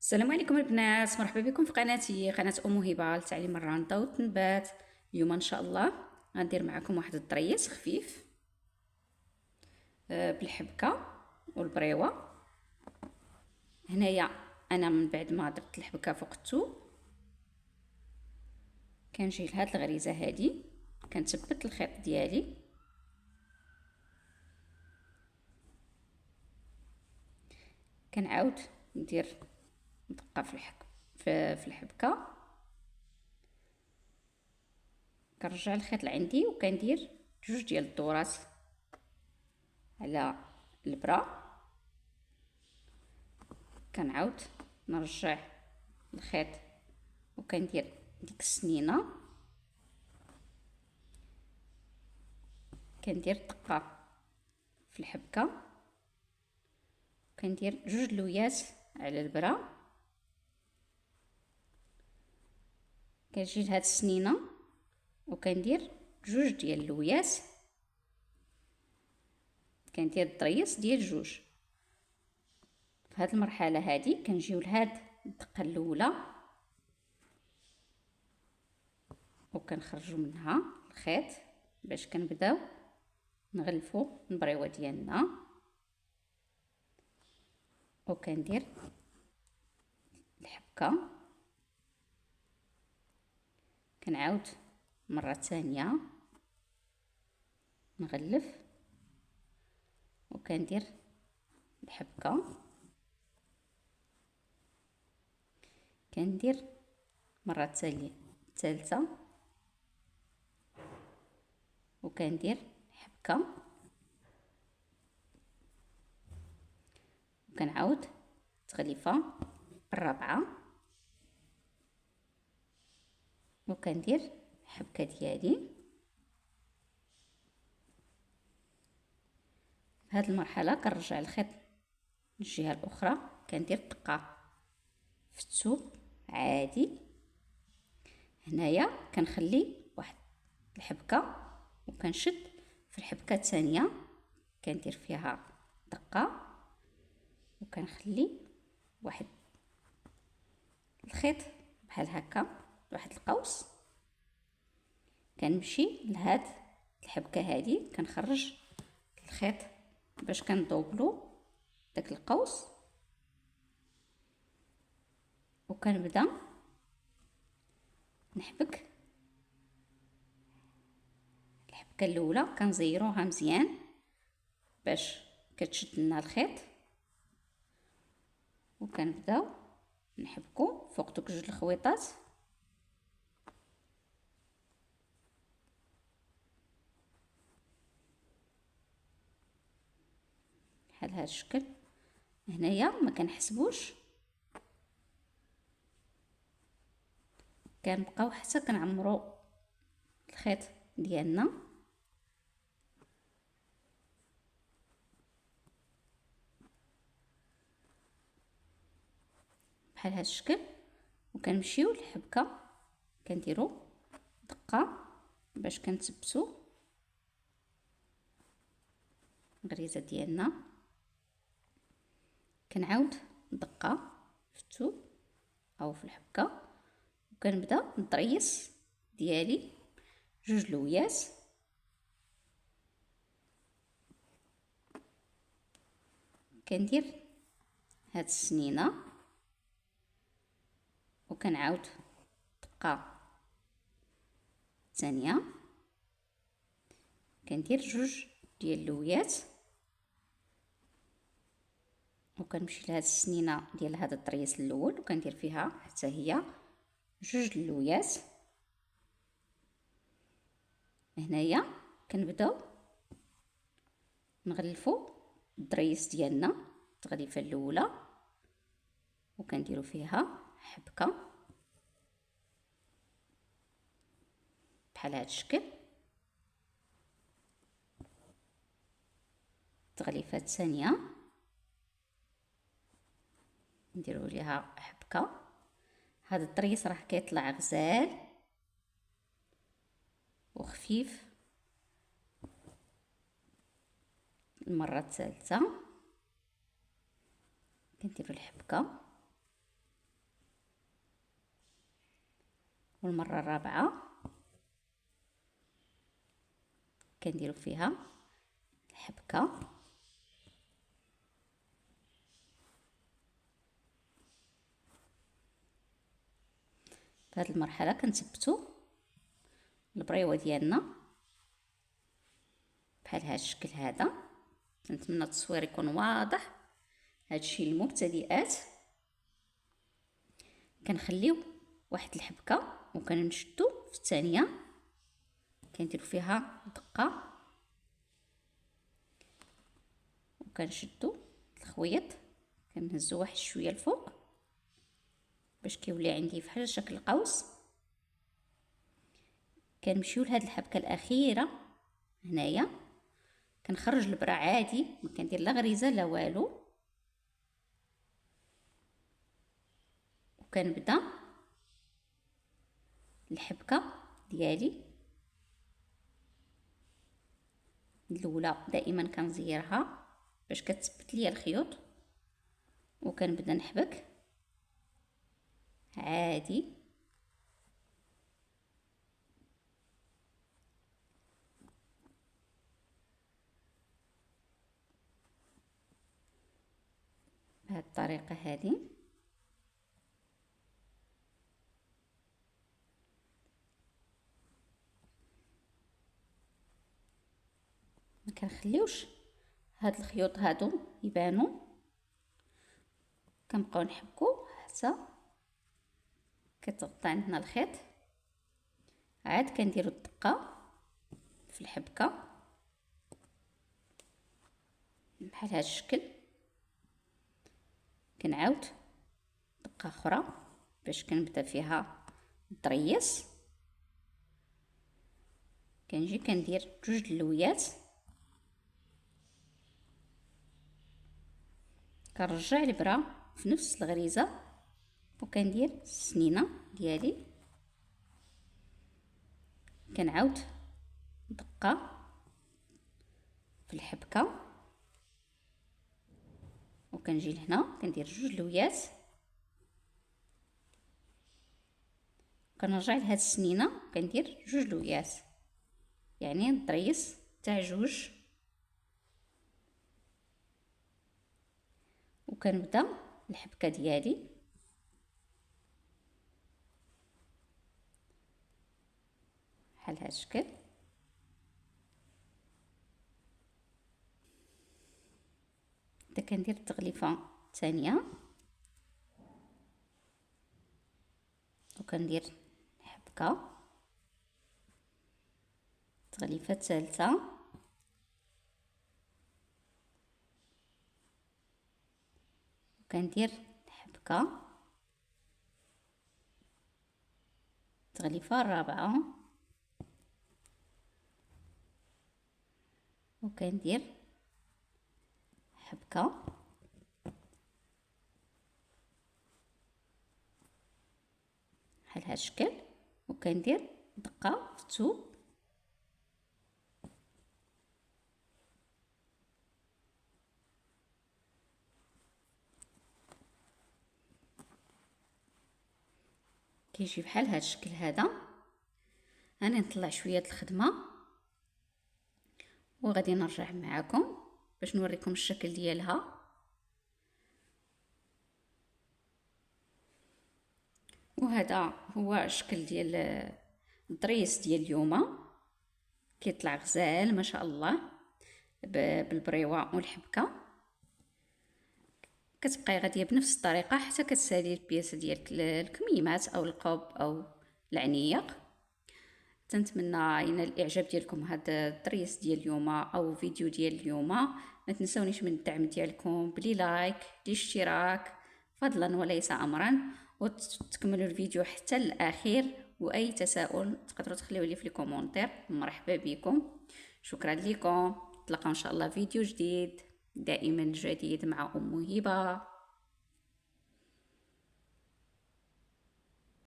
السلام عليكم البنات، مرحبا بكم في قناتي قناه ام هبه لتعليم الرانطه والتنبات. اليوم ان شاء الله غندير معكم واحد الطريس خفيف بالحبكه والبريوه. هنايا انا من بعد ما درت الحبكه فوق الثوب كنجي لهاد الغريزه هادي كنثبت الخيط ديالي، كنعاود ندير دقه في الحبكه، كنرجع الخيط لعندي وكندير جوج ديال الدورات على البرا، كنعاود نرجع الخيط وكندير ديك السنينه، كندير دقه في الحبكه، كندير جوج لويات على البرا، كنجي لهاد السنينه وكندير جوج ديال اللويات، كندير الطريس ديال جوج. في هاد المرحله هادي كنجيو لهاد الدقه الاولى وكنخرجوا منها الخيط باش كنبداو نغلفوا البريوه ديالنا، وكندير الحبكه، كنعاود مره ثانيه نغلف وكندير الحبكه، كندير مره ثالثه وكندير حبكه، وكنعاود تغليفه الرابعه وكندير الحبكه ديالي. في هذه المرحله كنرجع الخيط للجهه الاخرى، كندير دقه في الثوب عادي. هنايا كنخلي واحد الحبكه وكنشد في الحبكه الثانيه كندير فيها دقه وكنخلي واحد الخيط بحال هكا واحد القوس، كنمشي لهاد الحبكه هادي كنخرج الخيط باش كندوبلو داك القوس، وكنبدا نحبك الحبكه الاولى، كنزيروها مزيان باش كتشد لنا الخيط، وكنبداو نحبكو فوق دوك جوج الخويطات بحال هذا الشكل. هنايا ما كنحسبوش، كنبقاو حتى كنعمرو الخيط ديالنا بحال هذا الشكل، وكنمشيو للحبكه كنديرو دقه باش كنثبتو الغريزه ديالنا، كنعاود دقه في الثوب او في الحبكه، وكنبدا نطريس ديالي جوج لويات، كندير هاد السنينه وكنعاود دقه ثانيه، كندير جوج ديال اللويات وكنمشي لهاد السنينه ديال هذا الطريس الاول وكندير فيها حتى هي جوج اللويات. هنايا كنبداو نغلفوا الطريس ديالنا التغليفه الاولى وكنديروا فيها حبكه بحال هذا الشكل، التغليفه الثانيه نديروا ليها حبكه. هذا الطريس راه كيطلع غزال وخفيف. المره الثالثه كنديروا الحبكه والمره الرابعه كنديروا فيها الحبكه. في هذه المرحله كنثبتوا البريوه ديالنا بحال هذا الشكل هذا. نتمنى التصوير يكون واضح. هذا الشيء للمبتدئات. كنخليو واحد الحبكه وكنشدو في الثانيه، كنديروا فيها دقه وكنشدو الخويط، كنهزو واحد شويه الفوق باش كيولي عندي فحال شكل قوس. كنمشيو لهاد الحبكه الاخيره هنايا، كنخرج البرا عادي، ما كندير لا غريزه لا والو، وكنبدا الحبكه ديالي الاولى. دائما كنزيرها باش كتثبت ليا الخيوط، وكنبدا نحبك عادي. بهذه الطريقه هذه. ما كنخليوش هاد الخيوط هادو يبانوا، كنبقاو نحبكو حتى كتغطى عندنا الخيط. عاد كنديروا الدقه في الحبكه بحال هذا الشكل. كنعاود دقه اخرى باش كنبدا فيها الضريس. كنجي كندير جوج اللويات، كنرجع البرا في نفس الغريزه وكندير السنينه ديالي. كنعاود دقه في الحبكه وكنجي لهنا كندير جوج لويات، كنرجع لهاد السنينه كندير جوج لويات، يعني الضريس تاع جوج. وكنبدا الحبكه ديالي بحال هذا الشكل. بدا كندير التغليفه الثانيه وكندير حبكه، التغليفه الثالثه وكندير حبكه، التغليفه الرابعه وكندير حبكه، بحال هذا الشكل، وكندير دقه في الثوب. كيجي بحال هذا الشكل هذا. انا نطلع شويه الخدمه وغادي نرجع معكم باش نوريكم الشكل ديالها. وهذا هو الشكل ديال الضريس ديال اليوم. كيطلع غزال ما شاء الله بالبريوه والحبكه. كتبقاي غاديه بنفس الطريقه حتى كتسالي البياسه ديالك الكميمات او القب او العنيق. تنتمنى ينال الاعجاب ديالكم هذا الضريس ديال اليوم او فيديو ديال اليوم. ما تنسونيش من الدعم ديالكم بلي لايك بلي اشتراك فضلا وليس امرا، وتكملوا الفيديو حتى الاخير. واي تساؤل تقدروا تخليوه لي في الكومونتير. مرحبا بكم، شكرا لكم. نتلاقاو ان شاء الله فيديو جديد. دائما جديد مع ام هبه.